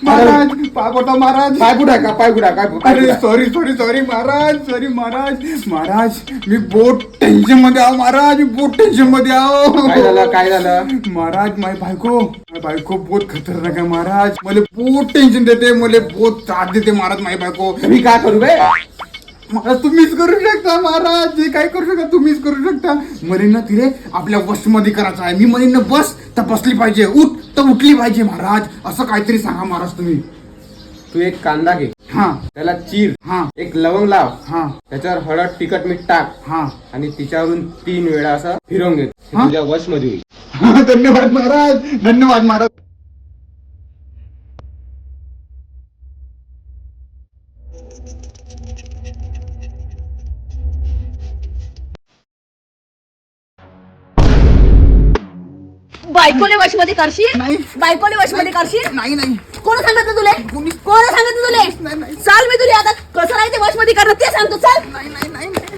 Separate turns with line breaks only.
महाराज पाय पडतो महाराज.
पाय कुठे का पाय कुठे काय
अरे सॉरी महाराज. महाराज मी बोट टेन्शन मध्ये आहो महाराज. मी बोट टेन्शन मध्ये आहो.
काय झालं
महाराज माझी बायको बहुत खतरनाक आहे महाराज. मला बहुत टेन्शन देते. मला बहुत त्रास देते महाराज माझी बायको.
मी काय करू बे?
महाराज तुम्हीच करू शकता महाराज. जे काय करू शकता तुम्हीच करू शकता. मला तिने आपल्या वश मध्ये करायचं आहे. मी म्हणेन बस तर बसली पाहिजे, उठ तर उठली पाहिजे महाराज. असं काहीतरी सांगा महाराज तुम्ही.
तू एक कांदा घे,
हा
त्याला चीर,
हा
एक लवंग लाव,
हा
त्याच्यावर हळद तिखट मीठ टाक
हा.
आणि तिच्यावरून 3 वेळा असं फिरवून घे. ते
हा?
तुझ्या वश मध्ये होईल.
धन्यवाद महाराज. धन्यवाद महाराज.
बायकोले वशमध्ये करशील?
नाही.
बायकोले वशमध्ये करशील?
नाही नाही
कोण सांगितलं तुले? कोण सांगितलं तुले?
नाही.
चाल मी तुला आता कसं नाही ते वशमध्ये करणं ते सांगतो. चाल.
नाही